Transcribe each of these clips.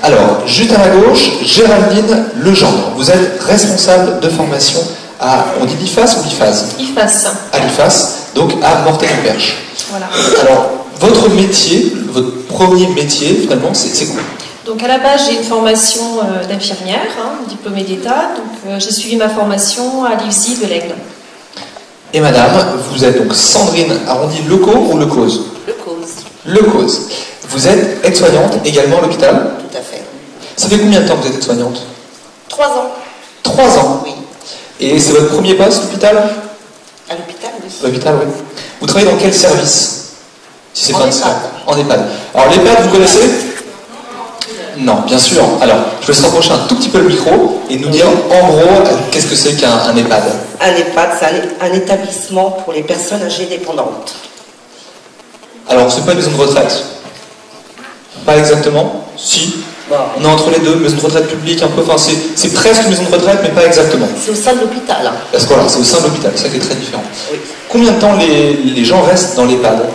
Alors, juste à ma gauche, Géraldine Legendre. Vous êtes responsable de formation à, on dit l'IFAS ou l'IFAS? IFAS. À l'IFAS, donc à Mortagne-au-Perche. Voilà. Alors, votre métier, votre premier métier, finalement, c'est quoi? Donc à la base, j'ai une formation d'infirmière, diplômée d'État. Donc j'ai suivi ma formation à l'IFSI de l'Aigle. Et madame, vous êtes donc Sandrine Arrondi Lecaux ou Lecause? Lecause. Lecause. Vous êtes aide-soignante également à l'hôpital? Tout à fait. Ça fait combien de temps que vous êtes aide-soignante? 3 ans. 3 ans? Oui. Et c'est votre premier poste, l'hôpital? À l'hôpital, oui. L'hôpital, oui. Vous travaillez dans quel service? Si c'est En pas EHPAD. En EHPAD. Alors l'EHPAD, vous connaissez? Non, bien sûr. Alors, je vais se rapprocher un tout petit peu le micro et nous dire en gros qu'est-ce que c'est qu'un EHPAD. Un EHPAD, c'est un établissement pour les personnes âgées dépendantes. Alors, c'est pas une maison de retraite? Pas exactement? Si. Bon. On est entre les deux, maison de retraite publique un peu, enfin c'est presque une maison de retraite, mais pas exactement. C'est au sein de l'hôpital. Hein. Parce que voilà, c'est au sein de l'hôpital, c'est ça qui est très différent. Oui. Combien de temps les gens restent dans l'EHPAD?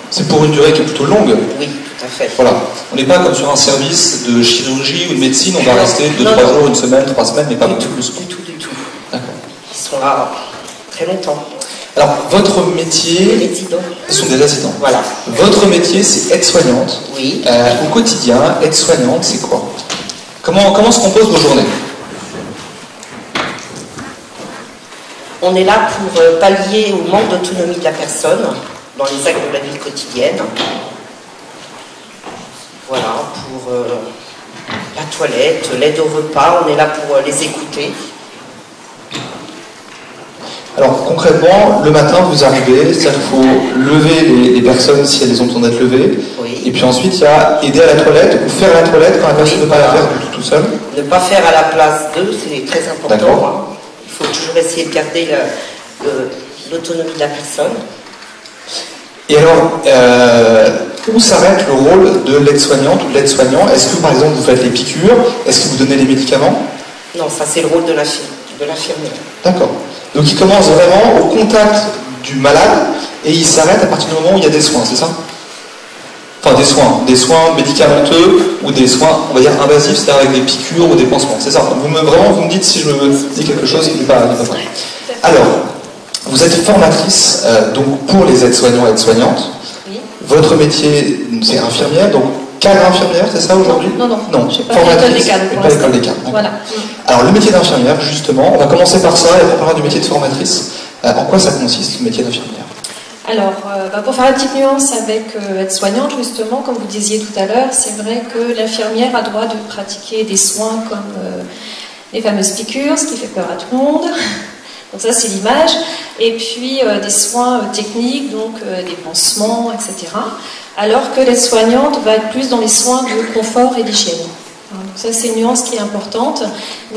C'est pour une durée qui est plutôt longue. Oui, tout à fait. Voilà. On n'est pas comme sur un service de chirurgie ou de médecine, on va rester 2-3 jours, une semaine, 3 semaines, mais pas beaucoup plus. Du tout. D'accord. Ils sont là très longtemps. Alors, votre métier... Les résidents. Ce sont des résidents. Voilà. Votre métier, c'est aide-soignante. Oui. Au quotidien, aide-soignante, c'est quoi? Comment se composent vos journées? On est là pour pallier au manque d'autonomie de la personne dans les actes de la vie quotidienne. Voilà, pour la toilette, l'aide au repas, on est là pour les écouter. Alors concrètement, le matin vous arrivez, c'est-à-dire qu'il faut lever les personnes si elles ont besoin d'être levées. Oui. Et puis ensuite il y a aider à la toilette ou faire la toilette quand la personne ne peut pas la faire tout seul. Ne pas faire à la place d'eux, c'est très important. D'accord. Il faut toujours essayer de garder l'autonomie de la personne. Et alors, où s'arrête le rôle de l'aide-soignante ou de l'aide-soignant? Est-ce que par exemple vous faites les piqûres? Est-ce que vous donnez les médicaments? Non, ça c'est le rôle de l'infirmière. D'accord. Donc il commence vraiment au contact du malade et il s'arrête à partir du moment où il y a des soins, c'est ça? Enfin des soins médicamenteux ou des soins, on va dire, invasifs, c'est-à-dire avec des piqûres ou des pansements, c'est ça? Vous me dites si je me dis quelque chose qui n'est pas vrai. Alors, vous êtes formatrice donc pour les aides-soignants et aides-soignantes. Oui. Votre métier, c'est infirmière, donc cadre infirmière, c'est ça aujourd'hui? Non, je n'ai pas formatrice, l'école des cadres pour pas l'école l'instant. des cadres. Voilà. Alors le métier d'infirmière, justement, on va commencer par ça et après on parlera du métier de formatrice. En quoi ça consiste, le métier d'infirmière? Alors, pour faire la petite nuance avec aide-soignante, justement, comme vous disiez tout à l'heure, c'est vrai que l'infirmière a droit de pratiquer des soins comme les fameuses piqûres, ce qui fait peur à tout le monde. Donc ça, c'est l'image. Et puis des soins techniques, donc des pansements, etc. Alors que l'aide-soignante va être plus dans les soins de confort et d'hygiène. Donc ça, c'est une nuance qui est importante.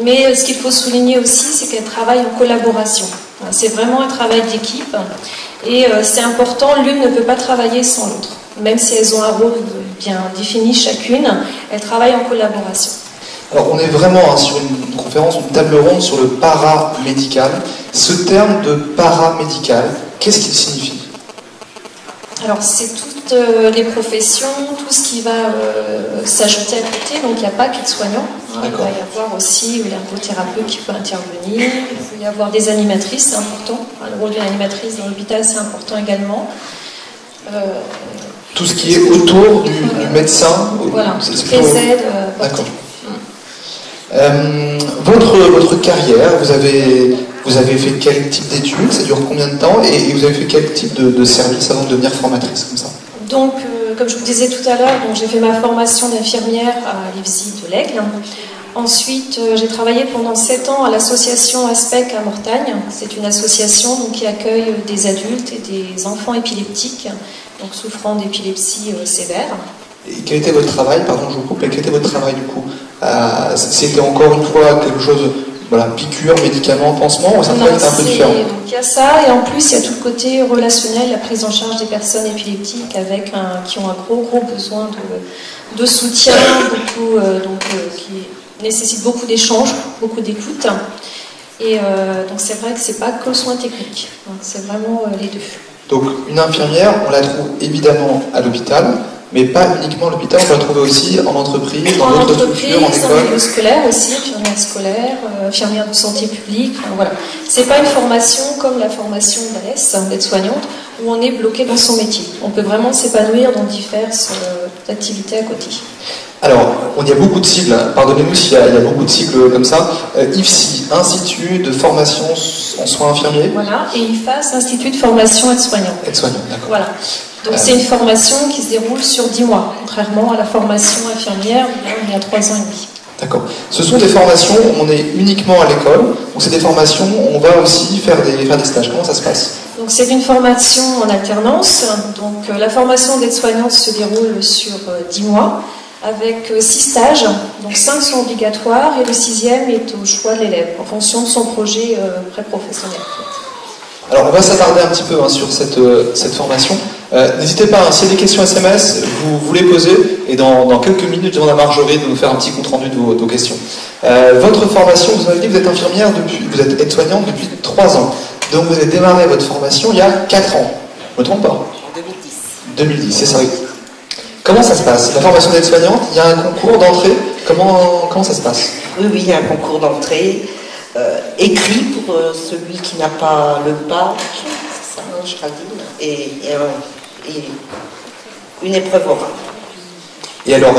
Mais ce qu'il faut souligner aussi, c'est qu'elle travaille en collaboration. C'est vraiment un travail d'équipe. Et c'est important, l'une ne peut pas travailler sans l'autre. Même si elles ont un rôle bien défini chacune, elles travaillent en collaboration. Alors on est vraiment sur une conférence, une table ronde sur le paramédical. Ce terme de paramédical, qu'est-ce qu'il signifie? Alors c'est toutes les professions, tout ce qui va s'ajouter à côté, donc il n'y a pas qu'aide-soignant. Il va y avoir aussi l'ergothérapeute qui peut intervenir, il peut y avoir des animatrices, c'est important. Le rôle d'une animatrice dans l'hôpital, c'est important également. Tout ce qui est autour du médecin? Voilà, toutes les aides. D'accord. Votre carrière, vous avez fait quel type d'études? Ça dure combien de temps? Et vous avez fait quel type de service avant de devenir formatrice comme ça? Donc, comme je vous disais tout à l'heure, j'ai fait ma formation d'infirmière à l'IFSI de l'Aigle. Ensuite, j'ai travaillé pendant 7 ans à l'association ASPEC à Mortagne. C'est une association donc, qui accueille des adultes et des enfants épileptiques, donc souffrant d'épilepsie sévère. Et quel était votre travail? Pardon, je vous coupe, mais quel était votre travail du coup? C'était encore une fois quelque chose, voilà, piqûre, médicaments, pansements, ou ça pourrait être un peu différent? Il y a ça, et en plus il y a tout le côté relationnel, la prise en charge des personnes épileptiques qui ont un gros besoin de soutien, qui nécessite beaucoup d'échanges, beaucoup d'écoute. Et donc c'est vrai que c'est pas que le soin technique, c'est vraiment les deux. Donc une infirmière, on la trouve évidemment à l'hôpital. mais pas uniquement à l'hôpital, on peut la trouver aussi en entreprise, dans En d'autres entreprise, structures, en en milieu école. scolaire aussi, infirmière scolaire, infirmière de santé publique, enfin, voilà. C'est pas une formation comme la formation d'ALES, d'aide-soignante, où on est bloqué dans son métier. On peut vraiment s'épanouir dans diverses activités à côté. Alors, il y a beaucoup de sigles, hein. Pardonnez-nous s'il y a beaucoup de sigles comme ça. IFSI, Institut de formation en soins infirmiers. Voilà, et IFAS, Institut de formation aide-soignant. Aide-soignant, d'accord. Voilà. Donc c'est une formation qui se déroule sur 10 mois, contrairement à la formation infirmière, il y a 3 ans et demi. D'accord. Ce sont des formations où on est uniquement à l'école, ou c'est des formations où on va aussi faire des stages. Comment ça se passe? Donc c'est une formation en alternance. Donc la formation d'aide-soignante se déroule sur 10 mois, avec 6 stages. Donc 5 sont obligatoires et le 6e est au choix de l'élève, en fonction de son projet pré-professionnel. Alors on va s'attarder un petit peu sur cette formation. N'hésitez pas, s'il y a des questions SMS, vous les posez, et dans quelques minutes, je demande à Marjorie de nous faire un petit compte-rendu de vos questions. Votre formation, vous avez dit que vous êtes infirmière, vous êtes aide-soignante depuis 3 ans. Donc vous avez démarré votre formation il y a 4 ans. Je ne me trompe pas? En 2010. 2010, c'est ça. Comment ça se passe? La formation d'aide-soignante, il y a un concours d'entrée. Comment ça se passe? Oui, il y a un concours d'entrée écrit pour celui qui n'a pas le bac, c'est ça, hein, Géraldine, et une épreuve orale. Et alors,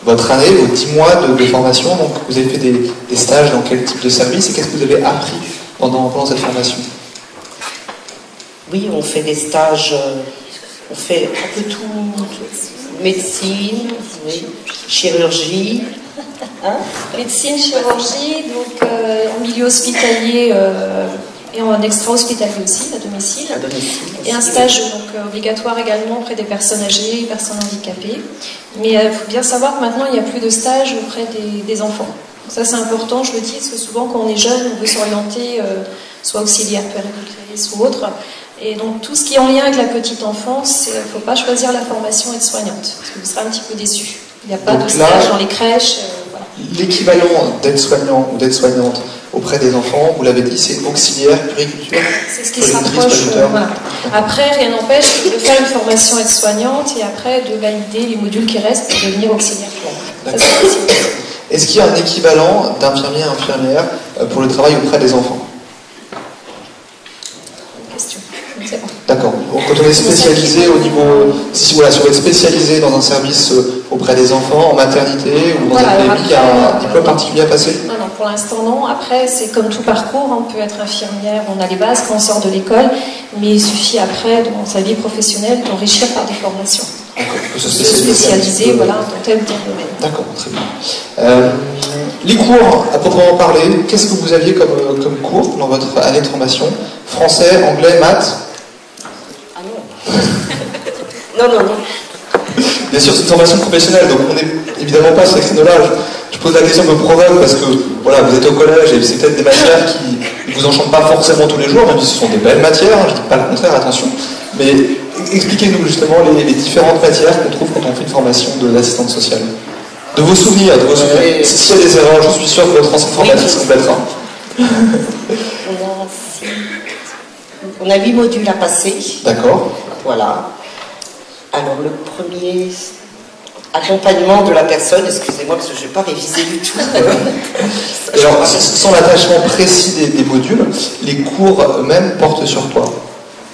votre année, vos 10 mois de formation, donc vous avez fait des stages dans quel type de service et qu'est-ce que vous avez appris pendant cette formation? Oui, on fait des stages, on fait un peu tout, médecine, oui, chirurgie. Hein? Médecine, chirurgie, donc en milieu hospitalier et en extra-hospitalier aussi, à domicile. À domicile aussi, et un stage donc, obligatoire également auprès des personnes âgées, personnes handicapées. Mais il faut bien savoir que maintenant, il n'y a plus de stage auprès des enfants. Donc ça, c'est important, je le dis, parce que souvent, quand on est jeune, on veut s'orienter soit auxiliaire puéricultrice ou autre. Et donc, tout ce qui est en lien avec la petite enfance, il ne faut pas choisir la formation aide-soignante, parce que vous serez un petit peu déçu. Il n'y a pas Donc de stage dans les crèches. Voilà. L'équivalent d'aide-soignant ou d'aide-soignante auprès des enfants, vous l'avez dit, c'est auxiliaire, puériculture. C'est ce qui se rapproche. Voilà. Après, rien n'empêche de faire une formation aide-soignante et après de valider les modules qui restent pour devenir auxiliaire. Ça, c'est possible. Est-ce qu'il y a un équivalent d'infirmier à infirmière pour le travail auprès des enfants? Question. Je ne sais pas. D'accord. Quand on est spécialisé au niveau... Si vous êtes spécialisé dans un service auprès des enfants, en maternité ou dans un PMI, il y a un diplôme particulier à passer? Non, pour l'instant non. Après, c'est comme tout parcours, on peut être infirmière, on a les bases quand on sort de l'école, mais il suffit après, dans sa vie professionnelle, d'enrichir par des formations. D'accord, on peut se spécialiser voilà, dans tel ou tel domaine. D'accord, très bien. Les cours, à proprement parler, qu'est-ce que vous aviez comme cours dans votre année de formation? Français, anglais, maths? Ah non. non. Bien sûr, c'est une formation professionnelle, donc on n'est évidemment pas sur les créneaux-là. Je pose la question de me provoque parce que voilà, vous êtes au collège et c'est peut-être des matières qui ne vous enchantent pas forcément tous les jours, même si ce sont des belles matières, je ne dis pas le contraire, attention. Mais expliquez-nous justement les différentes matières qu'on trouve quand on fait une formation d'assistante sociale. De vos souvenirs, S'il y a des erreurs, je suis sûr que votre ancienne formation se complètera. On a 8 modules à passer. D'accord. Voilà. Alors le premier, accompagnement de la personne, excusez-moi parce que je n'ai pas révisé du tout. Alors, sans l'attachement précis des modules, les cours eux-mêmes portent sur quoi?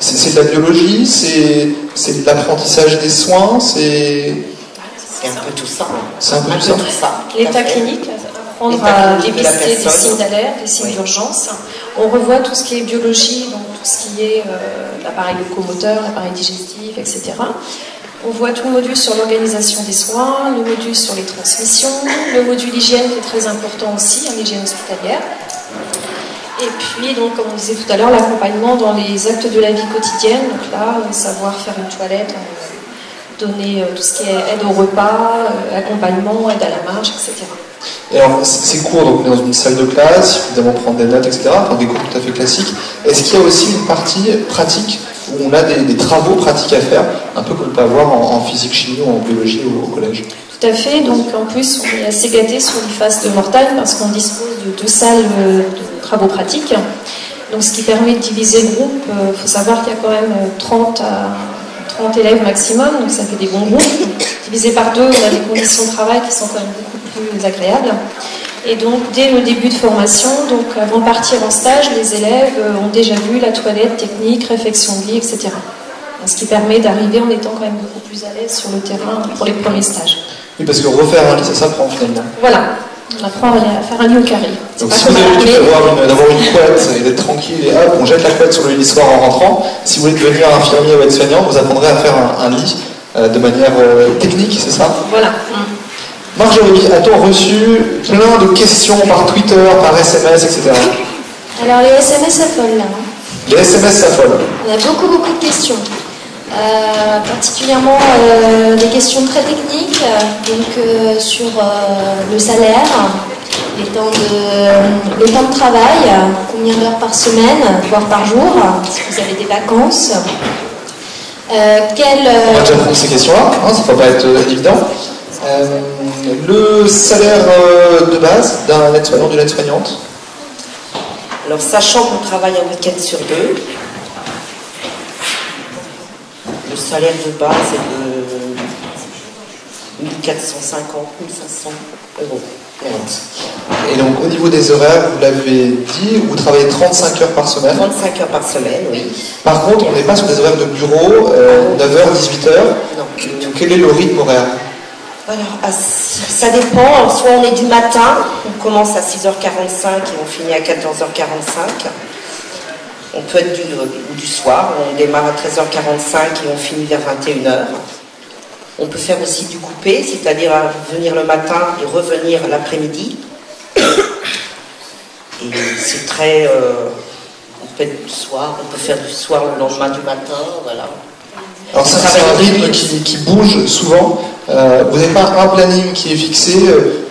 C'est de la biologie, c'est de l'apprentissage des soins, c'est un peu tout ça. C'est un peu tout ça. L'état clinique, apprendre à dépister des signes d'alerte, des signes d'urgence. On revoit tout ce qui est biologie, donc tout ce qui est l'appareil locomoteur, l'appareil digestif, etc. On voit tout le module sur l'organisation des soins, le module sur les transmissions, le module hygiène qui est très important aussi, l'hygiène hospitalière. Et puis, donc, comme on disait tout à l'heure, l'accompagnement dans les actes de la vie quotidienne. Donc là, savoir faire une toilette, donner tout ce qui est aide au repas, accompagnement, aide à la marche, etc. Et alors, ces cours, donc on est dans une salle de classe, évidemment prendre des notes, etc., enfin, des cours tout à fait classiques. Est-ce qu'il y a aussi une partie pratique où on a des travaux pratiques à faire, un peu comme on peut avoir en physique, chimie ou en biologie au collège? Tout à fait, donc en plus on est assez gâté sur l'IFAS de Mortagne parce qu'on dispose de 2 salles de travaux pratiques. Donc ce qui permet de diviser le groupe, il faut savoir qu'il y a quand même 30 30 élèves maximum, donc ça fait des bons groupes. Divisé par 2, on a des conditions de travail qui sont quand même beaucoup plus agréables. Et donc, dès le début de formation, donc avant de partir en stage, les élèves ont déjà vu la toilette, technique, réflexion de vie, etc. Ce qui permet d'arriver en étant quand même beaucoup plus à l'aise sur le terrain pour les premiers stages. Oui, parce que refaire un lit, ça s'apprend finalement. Voilà, on apprend à faire un lit au carré. Donc si vous avez l'habitude d'avoir une couette et d'être tranquille et hop, on jette la couette sur le lit le soir en rentrant, si vous voulez devenir infirmier ou aide-soignant, vous apprendrez à faire un lit de manière technique, c'est ça? Voilà. Marjorie, a-t-on reçu plein de questions par Twitter, par SMS, etc. Alors les SMS s'affolent là. Les SMS s'affolent. On a beaucoup de questions. Particulièrement des questions très techniques, donc sur le salaire, les temps de travail, combien d'heures par semaine, voire par jour, si vous avez des vacances. On va déjà prendre ces questions-là, hein, ça ne va pas être évident. Le salaire de base d'un aide-soignant, d'une aide-soignante. Alors, sachant qu'on travaille un week-end sur 2, le salaire de base est de 1450, 1500 euros. Et donc, au niveau des horaires, vous l'avez dit, vous travaillez 35 heures par semaine. 35 heures par semaine, oui. Par contre, on n'est pas sur des horaires de bureau, 9h, 18h. Donc, quel est le rythme horaire? Alors, ça dépend. Soit on est du matin, on commence à 6h45 et on finit à 14h45. On peut être du soir, on démarre à 13h45 et on finit vers 21h. On peut faire aussi du coupé, c'est-à-dire venir le matin et revenir l'après-midi. Et c'est très... on peut être du soir, on peut faire du soir le lendemain du matin, voilà. Alors ça, c'est un rythme qui bouge souvent. Vous n'avez pas un planning qui est fixé.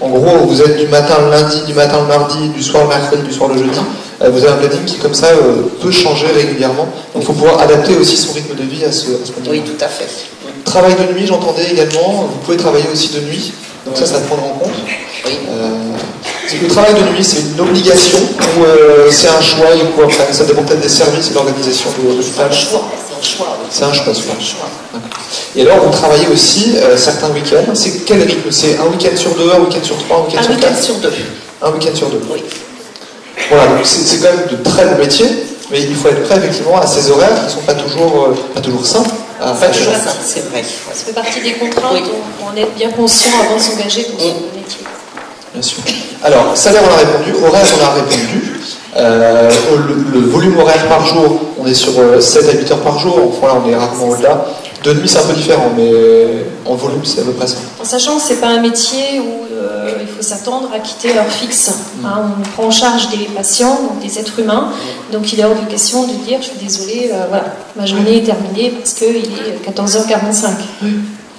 En gros, vous êtes du matin le lundi, du matin le mardi, du soir le mercredi, du soir le jeudi. Vous avez un planning qui, comme ça, peut changer régulièrement. Donc il faut pouvoir adapter aussi son rythme de vie à ce planning. Oui, tout à fait. Travail de nuit, j'entendais également. Vous pouvez travailler aussi de nuit. Donc ça prendre en compte. Oui. Le travail de nuit, c'est une obligation ou c'est un choix? Ça dépend peut-être des services et de l'organisation de l'hôpital. C'est un choix, souvent. Et alors, vous travaillez aussi certains week-ends. C'est quel rythme? C'est un week-end sur 2, un week-end sur 3, un week-end sur 4? Un week-end sur 2. Un week-end sur 2. Oui. Voilà, donc c'est quand même de très bons métiers, mais il faut être prêt effectivement à ces horaires qui ne sont pas toujours simples. Pas toujours simples, c'est vrai. Ça fait partie des contraintes, oui. On est bien conscient avant de s'engager dans ce métier. Bien sûr. Alors, salaire, on a répondu. Horaire, on a répondu. Le volume horaire par jour, on est sur 7 à 8 heures par jour. Enfin, là, on est rarement au-delà. De nuit, c'est un peu différent, mais en volume, c'est à peu près ça. En sachant que ce n'est pas un métier où il faut s'attendre à quitter l'heure fixe. Hein, on prend en charge des patients, donc des êtres humains. Donc, il est hors de question de dire, je suis désolée, voilà, ma journée est terminée parce qu'il est 14h45.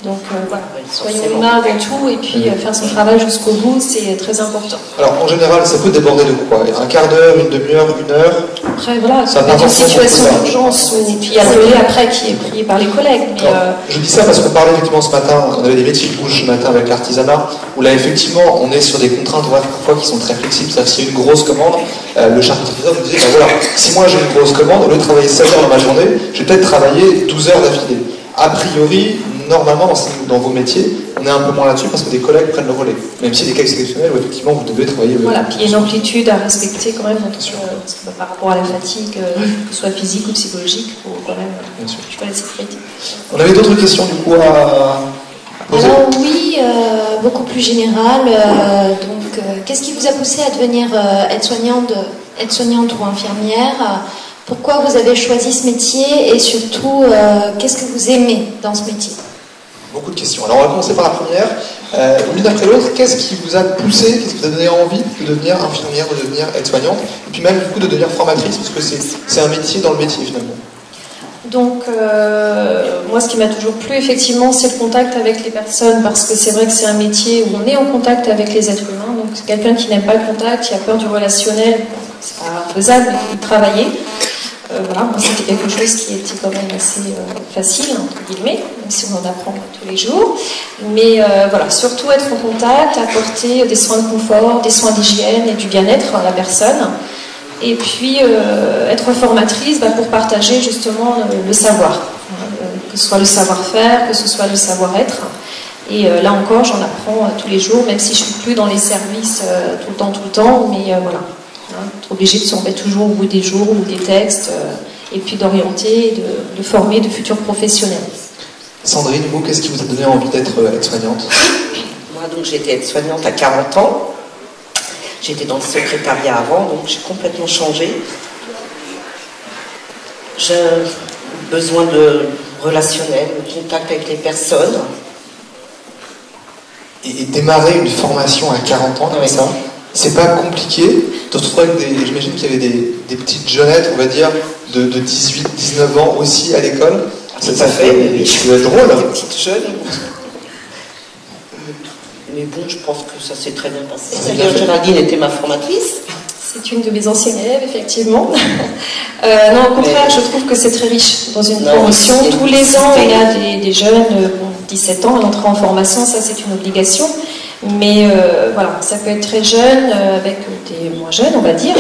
Donc voilà, soyons humains avant tout et puis faire son travail jusqu'au bout, c'est très important. Alors en général, ça peut déborder de quoi? Un quart d'heure, une demi-heure, 1 heure? Après voilà, ça peut être une situation d'urgence et puis il y a le relais après qui est pris par les collègues. Mais je dis ça parce qu'on parlait effectivement ce matin, on avait des métiers qui bougent ce matin avec l'artisanat, où là effectivement on est sur des contraintes parfois qui sont très flexibles. C'est-à-dire s'il y a une grosse commande, le charpentier vous disait, ben voilà, si moi j'ai une grosse commande, au lieu de travailler 7 heures dans ma journée, je vais peut-être travailler 12 heures d'affilée. A priori, normalement, dans vos métiers, on est un peu moins là-dessus parce que des collègues prennent le relais. Même si des cas exceptionnels où effectivement vous devez travailler. Voilà, puis il y a une amplitude à respecter quand même par rapport à la fatigue, que ce soit physique ou psychologique, pour quand même jouer la sécurité. On avait d'autres questions du coup à poser? Alors oui, beaucoup plus générale. Qu'est-ce qui vous a poussé à devenir aide-soignante ou infirmière? Pourquoi vous avez choisi ce métier et surtout, qu'est-ce que vous aimez dans ce métier? Beaucoup de questions. Alors on va commencer par la première. L'une après l'autre, qu'est-ce qui vous a poussé, qu'est-ce qui vous a donné envie de devenir infirmière, de devenir aide-soignante, et puis même du coup de devenir formatrice, parce que c'est un métier dans le métier finalement? Donc, moi, ce qui m'a toujours plu, effectivement, c'est le contact avec les personnes, parce que c'est vrai que c'est un métier où on est en contact avec les êtres humains. Donc, c'est quelqu'un qui n'aime pas le contact, qui a peur du relationnel, c'est pas faisable, mais il faut travailler. Voilà, moi, c'était quelque chose qui était quand même assez facile, entre guillemets, même si on en apprend tous les jours. Mais voilà, surtout être en contact, apporter des soins de confort, des soins d'hygiène et du bien-être à la personne. Et puis être formatrice pour partager justement le savoir. que ce soit le savoir-faire, que ce soit le savoir-être. Et là encore, j'en apprends tous les jours, même si je ne suis plus dans les services tout le temps, mais voilà. Hein, être obligé de se remettre toujours au bout des jours ou des textes, et puis d'orienter, de former de futurs professionnels. Sandrine, vous, qu'est-ce qui vous a donné envie d'être aide-soignante? Moi, donc, j'ai été aide-soignante à 40 ans. J'étais dans le secrétariat avant, donc j'ai complètement changé. J'ai besoin de relationnel, de contact avec les personnes. Et démarrer une formation à 40 ans comme ça, c'est pas compliqué de se retrouver avec j'imagine qu'il y avait des petites jeunettes, on va dire, de 18, 19 ans aussi à l'école. Ça fait drôle. Des petites jeunes. Mais bon, je pense que ça s'est très bien passé. D'ailleurs, Géraldine était ma formatrice. C'est une de mes anciennes élèves, effectivement. Non, au contraire, je trouve que c'est très riche dans une promotion. Tous les ans, il y a des jeunes, 17 ans, à l'entrée en formation, ça c'est une obligation. Mais voilà, ça peut être très jeune, avec des moins jeunes, on va dire.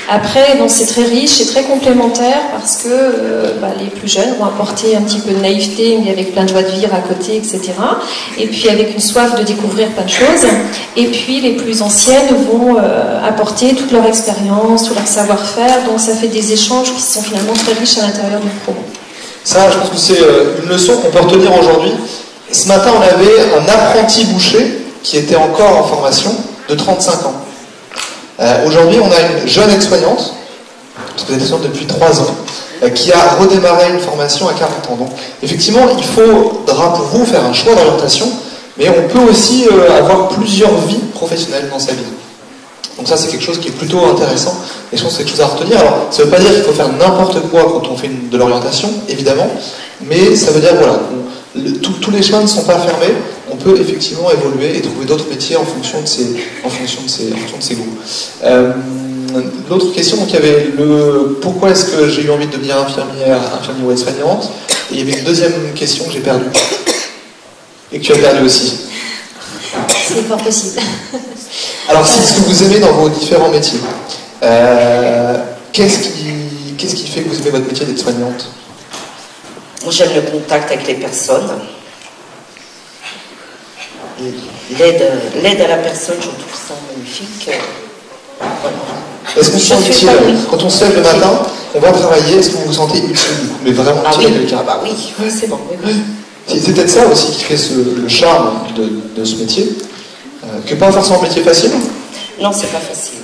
Après, donc c'est très riche et très complémentaire parce que les plus jeunes vont apporter un petit peu de naïveté, mais avec plein de joie de vivre à côté, etc. Et puis avec une soif de découvrir plein de choses. Et puis les plus anciennes vont apporter toute leur expérience, tout leur savoir-faire. Donc ça fait des échanges qui sont finalement très riches à l'intérieur d'une promo. Ça, je pense que c'est une leçon qu'on peut retenir aujourd'hui. Ce matin, on avait un apprenti boucher qui était encore en formation de 35 ans. Aujourd'hui, on a une jeune aide-soignante, parce que vous êtes aide-soignante depuis 3 ans, qui a redémarré une formation à 40 ans. Donc, effectivement, il faudra pour vous faire un choix d'orientation, mais on peut aussi avoir plusieurs vies professionnelles dans sa vie. Donc ça, c'est quelque chose qui est plutôt intéressant, et je pense que c'est quelque chose à retenir. Alors, ça ne veut pas dire qu'il faut faire n'importe quoi quand on fait de l'orientation, évidemment, mais ça veut dire, voilà, tous les chemins ne sont pas fermés, on peut effectivement évoluer et trouver d'autres métiers en fonction de ses goûts. L'autre question, donc il y avait pourquoi est-ce que j'ai eu envie de devenir infirmière ou aide-soignante, et il y avait une deuxième question que j'ai perdue, et que tu as perdue aussi. C'est fort possible. Alors, c'est ce que vous aimez dans vos différents métiers. Qu'est-ce qui fait que vous aimez votre métier d'aide-soignante? Moi, j'aime le contact avec les personnes. L'aide à la personne, je trouve ça magnifique. Voilà. Est-ce qu'on se sent utile quand on se lève le matin, on va travailler, est-ce que vous vous sentez utile? Mais vraiment utile à quelqu'un? Ah bah oui, c'est bon. Oui. C'est peut-être ça aussi qui fait le charme de ce métier, que pas forcément un métier facile. Non, c'est pas facile.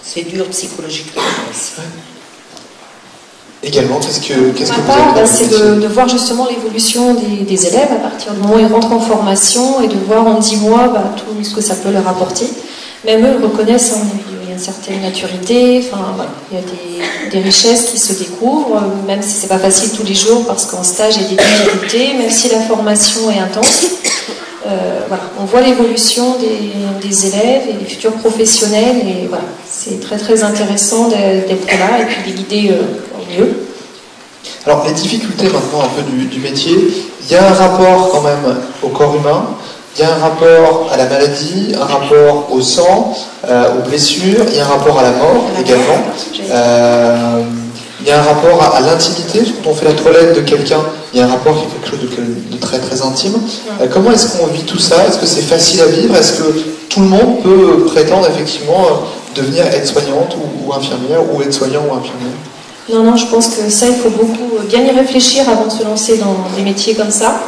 C'est dur psychologiquement. Également, qu'est-ce que vous avez c'est de voir justement l'évolution des élèves à partir du moment où ils rentrent en formation et de voir en 10 mois tout ce que ça peut leur apporter. Même eux reconnaissent, il y a une certaine maturité, voilà, il y a des richesses qui se découvrent, même si c'est pas facile tous les jours parce qu'en stage il y a des difficultés, même si la formation est intense. Voilà, on voit l'évolution des élèves et des futurs professionnels et voilà, c'est très très intéressant d'être là et puis de les guider au mieux. Alors les difficultés maintenant un peu du métier, il y a un rapport quand même au corps humain, il y a un rapport à la maladie, un rapport au sang, aux blessures, il y a un rapport à la mort également. Il y a un rapport à l'intimité, quand on fait la toilette de quelqu'un, il y a un rapport qui est quelque chose de très très intime. Comment est-ce qu'on vit tout ça? Est-ce que c'est facile à vivre? Est-ce que tout le monde peut prétendre effectivement devenir aide-soignante ou infirmière, ou aide-soignant ou infirmière? Non, je pense que ça, il faut beaucoup bien y réfléchir avant de se lancer dans des métiers comme ça.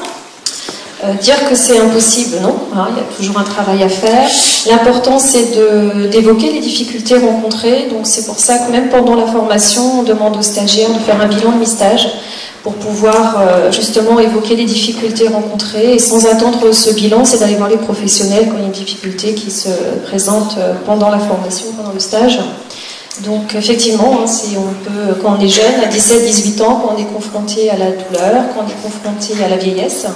Dire que c'est impossible, non, hein, il y a toujours un travail à faire. L'important, c'est d'évoquer les difficultés rencontrées. Donc c'est pour ça que même pendant la formation, on demande aux stagiaires de faire un bilan de mi-stage pour pouvoir justement évoquer les difficultés rencontrées. Et sans attendre ce bilan, c'est d'aller voir les professionnels quand il y a une difficulté qui se présente pendant la formation, pendant le stage. Donc effectivement, quand on est jeune, à 17-18 ans, quand on est confronté à la douleur, quand on est confronté à la vieillesse,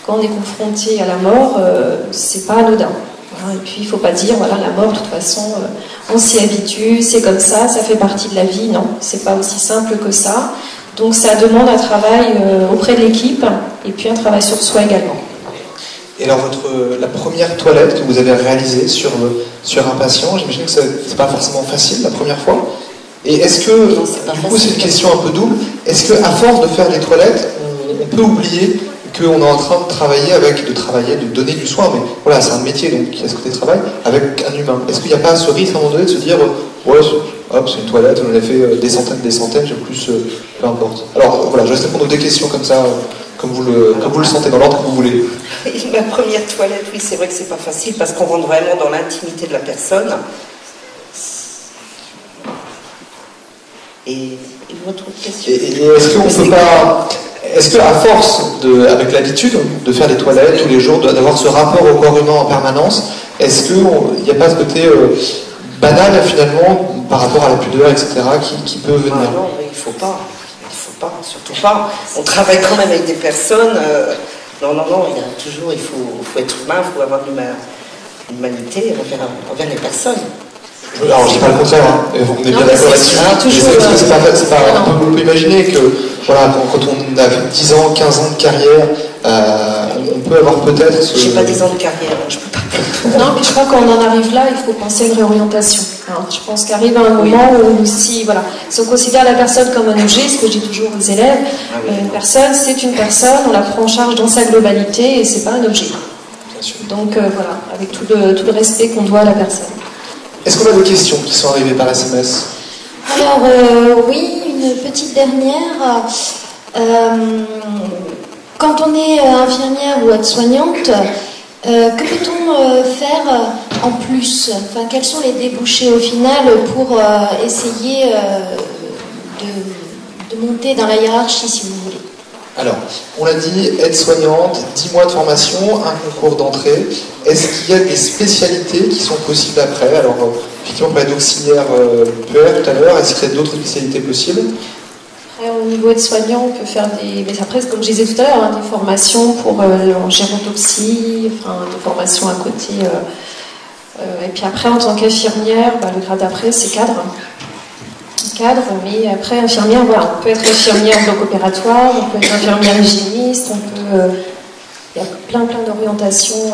quand on est confronté à la mort, c'est pas anodin. Et puis il ne faut pas dire, voilà, la mort, de toute façon, on s'y habitue, c'est comme ça fait partie de la vie. Non, c'est pas aussi simple que ça. Donc ça demande un travail auprès de l'équipe et puis un travail sur soi également. Et alors la première toilette que vous avez réalisée sur un patient, j'imagine que c'est pas forcément facile la première fois. Et est-ce que, du coup c'est une question un peu double, est-ce qu'à force de faire des toilettes, on peut oublier qu'on est en train de donner du soin, mais voilà, c'est un métier, donc il y a ce côté travail, avec un humain. Est-ce qu'il n'y a pas ce risque à un moment donné de se dire, ouais, hop, c'est une toilette, on en a fait des centaines, j'ai plus, peu importe. Alors voilà, je vais répondre aux deux questions comme ça, comme vous le sentez, dans l'ordre que vous voulez. Ma première toilette, oui, c'est vrai que c'est pas facile, parce qu'on rentre vraiment dans l'intimité de la personne. Et votre autre question? Et est-ce qu'on peut pas... Est-ce qu'à force, avec l'habitude de faire des toilettes tous les jours, d'avoir ce rapport au corps humain en permanence, est-ce qu'il n'y a pas ce côté banal finalement par rapport à la pudeur, etc., qui peut venir? Non, mais il faut pas, surtout pas. On travaille quand même avec des personnes. Non, il y a toujours, il faut être humain, il faut avoir une humanité envers les personnes. Alors je dis pas le contraire, hein. On est bien d'accord là-dessus. On peut imaginer que voilà, quand on a fait 10 ans, 15 ans de carrière, on peut avoir peut-être... J'ai pas 10 ans de carrière, je peux pas. Non, mais je crois qu'on en arrive là, il faut penser à une réorientation. Alors, je pense qu'arrive un moment où si on considère la personne comme un objet, ce que je dis toujours aux élèves, une personne, c'est une personne, on la prend en charge dans sa globalité et c'est pas un objet. Donc voilà, avec tout le respect qu'on doit à la personne. Est-ce qu'on a des questions qui sont arrivées par SMS? Alors, oui, une petite dernière. Quand on est infirmière ou aide-soignante, que peut-on faire en plus? Enfin, quels sont les débouchés au final pour essayer de monter dans la hiérarchie, si vous voulez? Alors, on l'a dit, aide-soignante, 10 mois de formation, un concours d'entrée. Est-ce qu'il y a des spécialités qui sont possibles après? Alors, effectivement, on parlait d'auxiliaire PER tout à l'heure. Est-ce qu'il y a d'autres spécialités possibles? Après, au niveau aide-soignant, on peut faire des... Mais après, comme je disais tout à l'heure, des formations pour en gérontoxie, des formations à côté. Et puis après, en tant qu'infirmière, le grade d'après, c'est cadre. Mais après, infirmière, voilà, on peut être infirmière en bloc opératoire, on peut être infirmière hygiéniste, il y a plein d'orientations.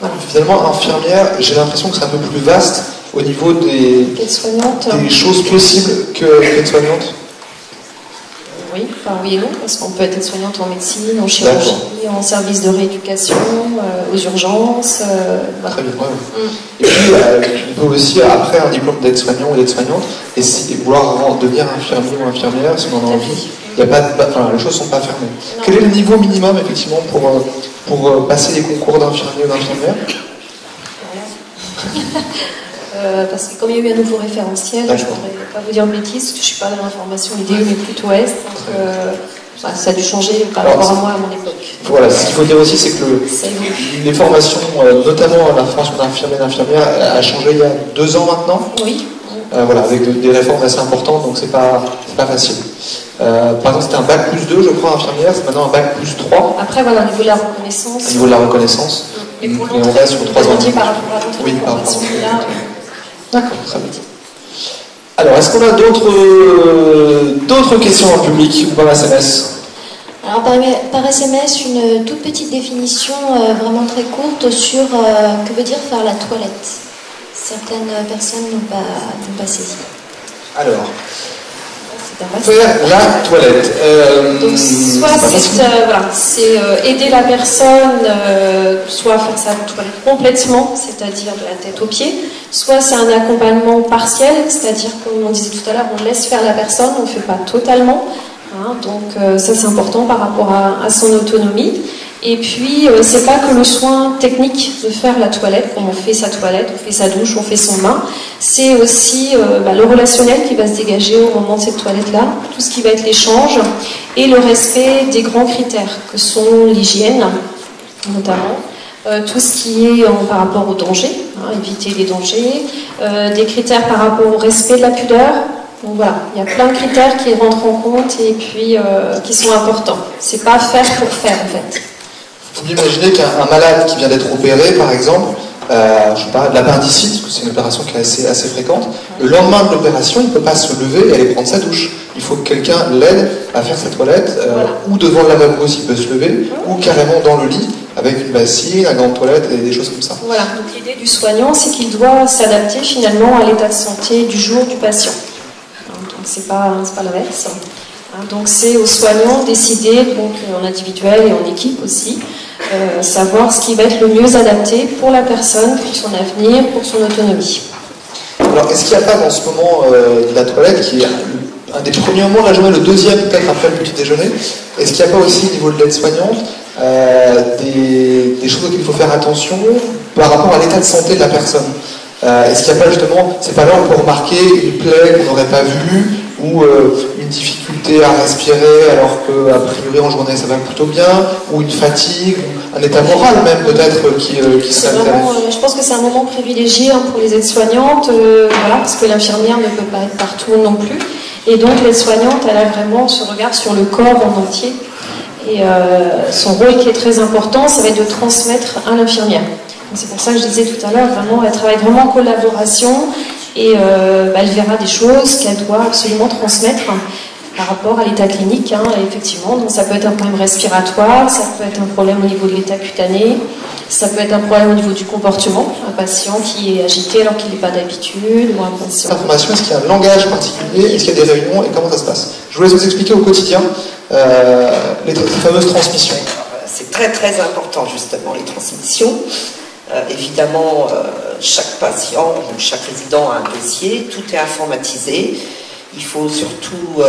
Voilà. Finalement, infirmière, j'ai l'impression que c'est un peu plus vaste au niveau des choses possibles qu'aide-soignante. Oui et non, parce qu'on peut être aide-soignante en médecine, en chirurgie, en service de rééducation, aux urgences. Voilà. Très bien, Et puis, on peut aussi, après un diplôme d'aide-soignant ou d'aide-soignante, essayer de vouloir devenir infirmier ou infirmière si on en a envie. Les choses ne sont pas fermées. Non. Quel est le niveau minimum, effectivement, pour passer les concours d'infirmier ou d'infirmière? Parce que comme il y a eu un nouveau référentiel, je ne voudrais pas vous dire de bêtises, parce que je ne suis pas dans l'information idée, mais plutôt Est. Donc, ça a dû changer par rapport à moi à mon époque. Voilà, ce qu'il faut dire aussi, c'est que les formations, notamment la formation d'infirmière, a changé il y a 2 ans maintenant. Oui. Voilà, avec des réformes assez importantes, donc c'est pas facile. Par exemple, c'était un bac plus 2, je crois, infirmière, c'est maintenant un bac plus 3. Après, voilà, au niveau de la reconnaissance. Au niveau de la reconnaissance. Et pour on reste sur 3 ans. Par rapport à l'autre formation là. D'accord, très bien. Alors, est-ce qu'on a d'autres questions en public ou par SMS? Alors, par SMS, une toute petite définition vraiment très courte sur que veut dire faire la toilette. Certaines personnes n'ont pas saisi. Alors, faire la toilette. Donc, soit c'est aider la personne, soit faire sa toilette complètement, c'est-à-dire de la tête aux pieds, soit c'est un accompagnement partiel, c'est-à-dire, comme on disait tout à l'heure, on laisse faire la personne, on ne fait pas totalement. Donc, ça c'est important par rapport à son autonomie. Et puis, c'est pas que le soin technique de faire la toilette, comme on fait sa toilette, on fait sa douche, on fait son bain, c'est aussi le relationnel qui va se dégager au moment de cette toilette-là, tout ce qui va être l'échange et le respect des grands critères que sont l'hygiène, notamment, tout ce qui est par rapport au danger, éviter les dangers, des critères par rapport au respect de la pudeur. Donc voilà, il y a plein de critères qui rentrent en compte et puis qui sont importants. C'est pas faire pour faire en fait. Vous imaginez qu'un malade qui vient d'être opéré, par exemple, je sais pas, de l'appendicite, parce que c'est une opération qui est assez fréquente, le lendemain de l'opération, il ne peut pas se lever et aller prendre sa douche. Il faut que quelqu'un l'aide à faire sa toilette, ou devant le lavabo s'il peut se lever, ou carrément dans le lit, avec une bassine, un gant de toilette et des choses comme ça. Voilà, donc l'idée du soignant, c'est qu'il doit s'adapter finalement à l'état de santé du jour du patient. Donc c'est pas l'inverse. Donc c'est aux soignants de décider, donc en individuel et en équipe aussi, savoir ce qui va être le mieux adapté pour la personne, pour son avenir, pour son autonomie. Alors, est-ce qu'il n'y a pas dans ce moment de la toilette, qui est un des premiers moments de la journée, le deuxième peut-être après le petit déjeuner, est-ce qu'il n'y a pas aussi au niveau de l'aide-soignante des choses auxquelles il faut faire attention par rapport à l'état de santé de la personne? Est-ce qu'il n'y a pas justement, c'est pas là où on peut remarquer une plaie qu'on n'aurait pas vue, ou une difficulté à respirer alors qu'a priori en journée ça va plutôt bien, ou une fatigue, un état moral même peut-être qui serait intéressant. Je pense que c'est un moment privilégié pour les aides-soignantes, voilà, parce que l'infirmière ne peut pas être partout non plus. Et donc l'aide-soignante, elle a vraiment ce regard sur le corps en entier. Et son rôle qui est très important, ça va être de transmettre à l'infirmière. C'est pour ça que je disais tout à l'heure, vraiment, elle travaille vraiment en collaboration et elle verra des choses qu'elle doit absolument transmettre par rapport à l'état clinique. Et effectivement, donc ça peut être un problème respiratoire, ça peut être un problème au niveau de l'état cutané, ça peut être un problème au niveau du comportement, un patient qui est agité alors qu'il n'est pas d'habitude, ou un patient... Information, est-ce qu'il y a un langage particulier, est-ce qu'il y a des réunions et comment ça se passe? Je voulais vous expliquer au quotidien les fameuses transmissions. C'est très très important justement les transmissions. Évidemment, chaque patient ou chaque résident a un dossier, tout est informatisé. Il faut surtout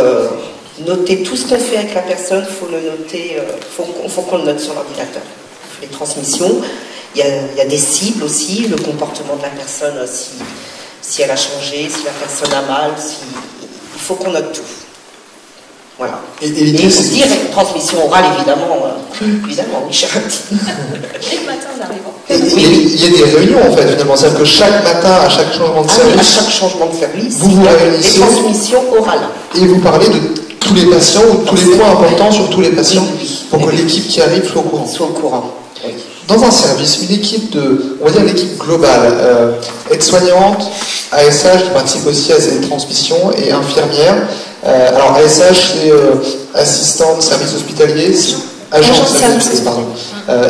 noter tout ce qu'on fait avec la personne, il faut le noter, faut qu'on le note sur l'ordinateur. Les transmissions, il y a des cibles aussi, le comportement de la personne, si elle a changé, si la personne a mal, il faut qu'on note tout. Voilà. Et il faut dire une transmission orale, évidemment, oui, cher petit. Les matins arrivant. Il y a des réunions en fait, finalement. C'est-à-dire que chaque matin, à chaque changement de service, à chaque changement de service, vous vous réunissez. Des transmissions orales. Et vous parlez de tous les patients ou tous les points importants sur tous les patients pour que l'équipe qui arrive soit au courant. Oui. Dans un service, une équipe on va dire l'équipe globale, aide-soignante, ASH qui participe aussi à ces transmissions et infirmière. Alors ASH c'est assistant de service hospitalier, agent de service, pardon.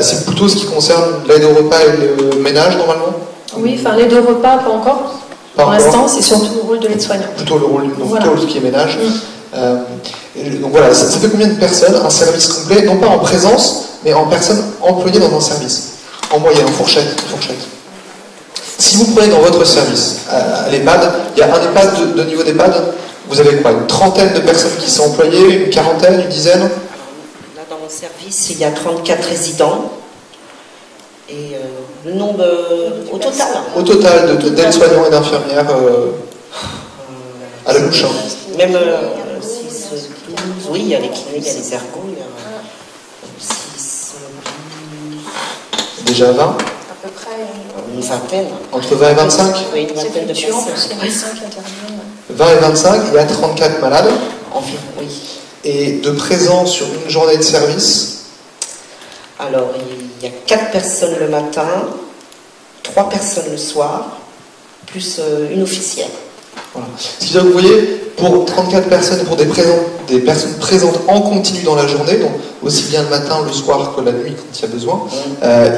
C'est plutôt ce qui concerne l'aide au repas et le ménage normalement? Oui, enfin l'aide au repas pas encore. Pour l'instant, c'est surtout le rôle de l'aide-soignant. Plutôt le rôle, plutôt ce qui est ménage. Donc voilà, ça fait combien de personnes un service complet, non pas en présence, mais en personnes employées dans un service? En moyenne, en fourchette. Si vous prenez dans votre service, à l'EHPAD, il y a un EHPAD de niveau d'EHPAD, vous avez quoi? Une trentaine de personnes qui sont employées, une quarantaine, une dizaine? Là, dans mon service, il y a 34 résidents. Et le nombre au total? Au total d'aides-soignants et d'infirmières à la louche. Même 6, 12, oui, il y a les kinés, il y a les ergots, il y a 6, 12... Déjà 20? À peu près. Une vingtaine. Entre 20 et 25? Oui, une vingtaine de personnes. C'est les médecins qui interviennent. 20 et 25, il y a 34 malades. Environ, oui. Et de présence sur une journée de service? Alors, il y a 4 personnes le matin, 3 personnes le soir, plus une officielle. Voilà. Ce qui veut dire que vous voyez, pour 34 personnes, pour des personnes présentes en continu dans la journée, donc aussi bien le matin, le soir que la nuit quand il y a besoin,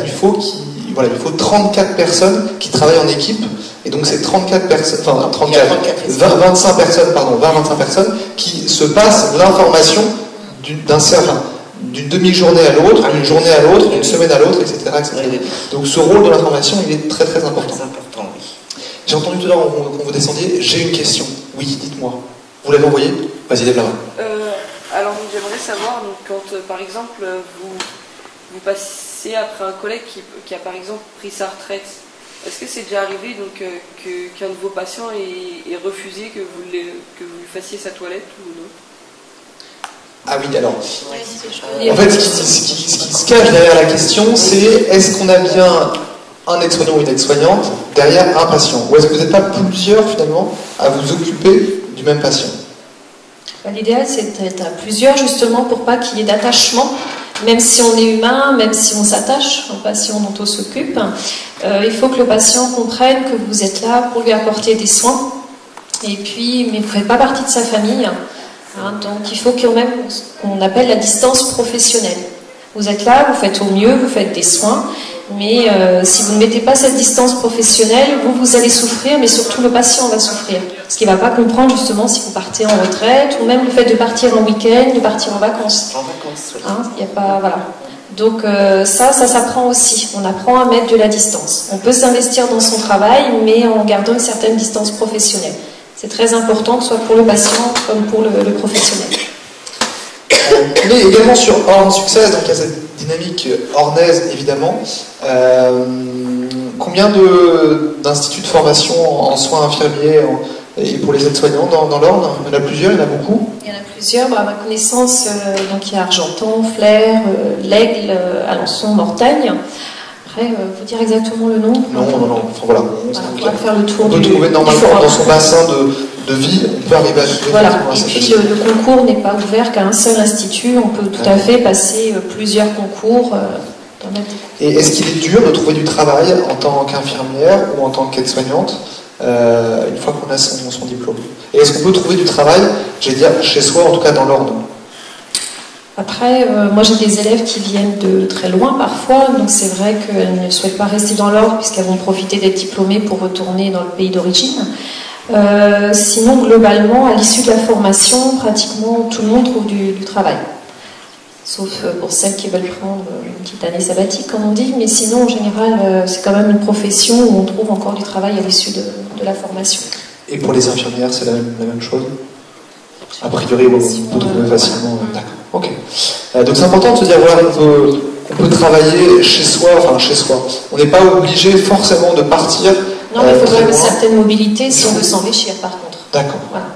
il faut 34 personnes qui travaillent en équipe, et donc c'est 34 personnes, enfin 25 personnes qui se passent l'information d'un service, d'une demi-journée à l'autre, d'une journée à l'autre, d'une semaine à l'autre, etc. Oui. Donc ce rôle de l'information, il est très très important. Très important, oui. J'ai entendu tout à l'heure quand vous descendiez, j'ai une question. Oui, dites-moi. Vous l'avez envoyée? Vas-y, lève la main. Alors j'aimerais savoir, donc, quand par exemple vous passez après un collègue qui a par exemple pris sa retraite, est-ce que c'est déjà arrivé donc qu'un de vos patients ait refusé que vous lui fassiez sa toilette ou non? Ah oui, alors. Ouais, en fait, ce qui se cache derrière la question, c'est est-ce qu'on a bien un aide-soignant ou une aide-soignante derrière un patient? Ou est-ce que vous n'êtes pas plusieurs finalement à vous occuper du même patient? L'idéal, c'est d'être à plusieurs justement pour pas qu'il y ait d'attachement, même si on est humain, même si on s'attache au patient dont on s'occupe. Il faut que le patient comprenne que vous êtes là pour lui apporter des soins, et puis, mais vous ne faites pas partie de sa famille. Donc il faut quand même ce qu'on appelle la distance professionnelle. Vous êtes là, vous faites au mieux, vous faites des soins, Mais si vous ne mettez pas cette distance professionnelle, vous allez souffrir, mais surtout le patient va souffrir. Parce qu'il ne va pas comprendre justement si vous partez en retraite, ou même le fait de partir en week-end, de partir en vacances. En vacances, oui. Hein, y a pas, voilà. Donc ça s'apprend aussi. On apprend à mettre de la distance. On peut s'investir dans son travail, mais en gardant une certaine distance professionnelle. C'est très important, que ce soit pour le patient comme pour le professionnel. On est également sur Orne Success, donc il y a cette dynamique ornaise évidemment. Combien d'instituts de formation en soins infirmiers et pour les aides-soignants dans l'Orne? Il y en a plusieurs, il y en a beaucoup? Il y en a plusieurs. À ma connaissance, donc il y a Argentan, Flers, l'Aigle, Alençon, Mortagne. Après, vous dire exactement le nom? Non. Enfin, voilà. On va faire le tour. On peut trouver normalement dans son bassin de vie, on peut arriver à trouver. Voilà. Et puis le concours n'est pas ouvert qu'à un seul institut. On peut tout à fait passer plusieurs concours. Et est-ce qu'il est dur de trouver du travail en tant qu'infirmière ou en tant qu'aide-soignante une fois qu'on a son diplôme? Et est-ce qu'on peut trouver du travail, j'allais dire, chez soi, en tout cas dans l'Orne? Après, moi j'ai des élèves qui viennent de très loin parfois, donc c'est vrai qu'elles ne souhaitent pas rester dans l'Orne puisqu'elles vont profiter d'être diplômées pour retourner dans le pays d'origine. Sinon, globalement, à l'issue de la formation, pratiquement tout le monde trouve du travail. Sauf pour celles qui veulent prendre une petite année sabbatique, comme on dit, mais sinon, en général, c'est quand même une profession où on trouve encore du travail à l'issue de la formation. Et pour les infirmières, c'est la même chose? A priori, on peut trouver facilement. D'accord, ok. Donc c'est important de se dire, voilà, on peut travailler chez soi, On n'est pas obligé forcément de partir. Non, mais il faudrait une certaine mobilité si on veut s'enrichir, par contre. D'accord. Voilà.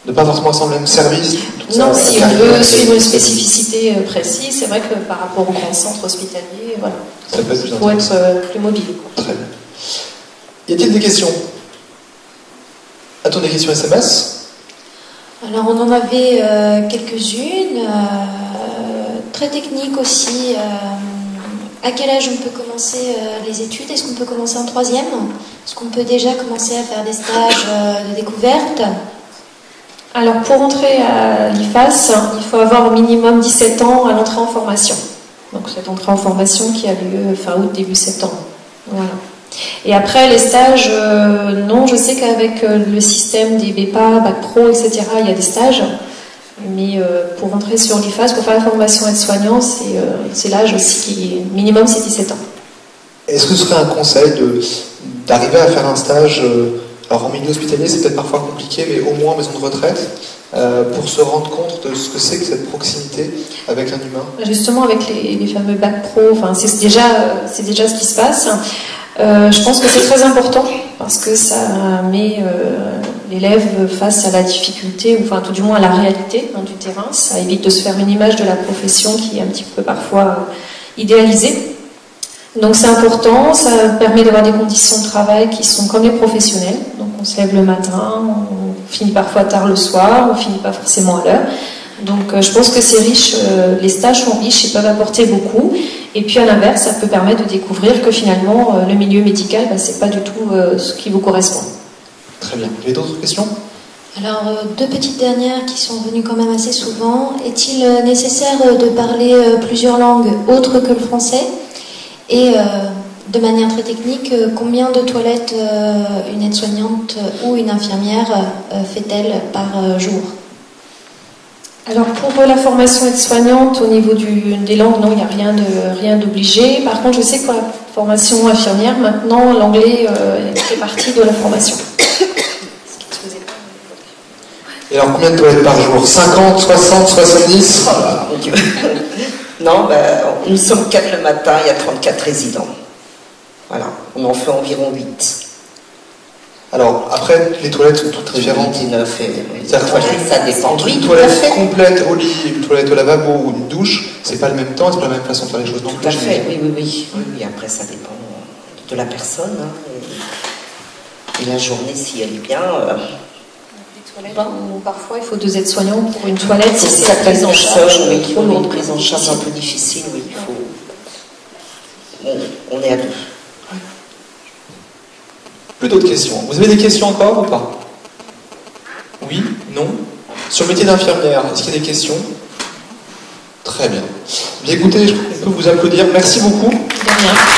De pas forcément ensemble le même service. Non, si on veut suivre une spécificité précise, c'est vrai que par rapport aux grands centres hospitaliers, voilà, ça peut être il faut être plus mobile. Très bien. Y a-t-il des questions? A-t-on des questions SMS? Alors on en avait quelques-unes, très techniques aussi. À quel âge on peut commencer les études? Est-ce qu'on peut commencer en 3e? Est-ce qu'on peut déjà commencer à faire des stages de découverte? Alors pour entrer à l'IFAS, il faut avoir au minimum 17 ans à l'entrée en formation. Donc cette entrée en formation qui a lieu fin août, début septembre. Voilà. Et après les stages, non, je sais qu'avec le système des BEPA, Bac Pro, etc., il y a des stages. Mais pour entrer sur l'IFAS, pour faire la formation aide-soignant, c'est l'âge aussi qui est minimum, c'est 17 ans. Est-ce que ce serait un conseil d'arriver à faire un stage alors en milieu hospitalier, c'est peut-être parfois compliqué, mais au moins en maison de retraite, pour se rendre compte de ce que c'est que cette proximité avec un humain? Justement, avec les fameux Bac Pro, c'est déjà ce qui se passe. Je pense que c'est très important, parce que ça met l'élève face à la difficulté, ou enfin tout du moins à la réalité du terrain. Ça évite de se faire une image de la profession qui est un petit peu parfois idéalisée. Donc c'est important, ça permet d'avoir des conditions de travail qui sont comme les professionnels. Donc on se lève le matin, on finit parfois tard le soir, on finit pas forcément à l'heure. Donc je pense que c'est riche, les stages sont riches et peuvent apporter beaucoup. Et puis à l'inverse, ça peut permettre de découvrir que finalement le milieu médical, c'est pas du tout ce qui vous correspond. Très bien. Vous avez d'autres questions? Alors, deux petites dernières qui sont venues quand même assez souvent. Est-il nécessaire de parler plusieurs langues autres que le français? Et de manière très technique, combien de toilettes une aide-soignante ou une infirmière fait-elle par jour? Alors pour la formation aide-soignante, au niveau des langues, non, il n'y a rien d'obligé. Par contre, je sais que pour la formation infirmière, maintenant, l'anglais fait partie de la formation. Et alors combien de toilettes par jour? 50, 60, 70? Oh là, mon Dieu. Non, nous sommes 4 le matin, il y a 34 résidents. Voilà, on en fait environ 8. Alors, après, les toilettes sont toutes différentes. 19 ça dépend. Entre une toilette complète au lit, une toilette au lavabo ou une douche, c'est pas le même temps, c'est pas la même façon de faire les choses non plus. Tout à fait, oui. Après, ça dépend de la personne. Et la journée, si elle est bien... Parfois, il faut 2 aides-soignants pour une toilette. C'est certaines personnes qui ont une prise en charge un peu difficile, oui, il faut... On est à 2. Plus d'autres questions. Vous avez des questions encore ou pas? Oui? Non? Sur le métier d'infirmière, est-ce qu'il y a des questions? Très bien. Bien écoutez, on peut vous applaudir. Merci beaucoup. Bien.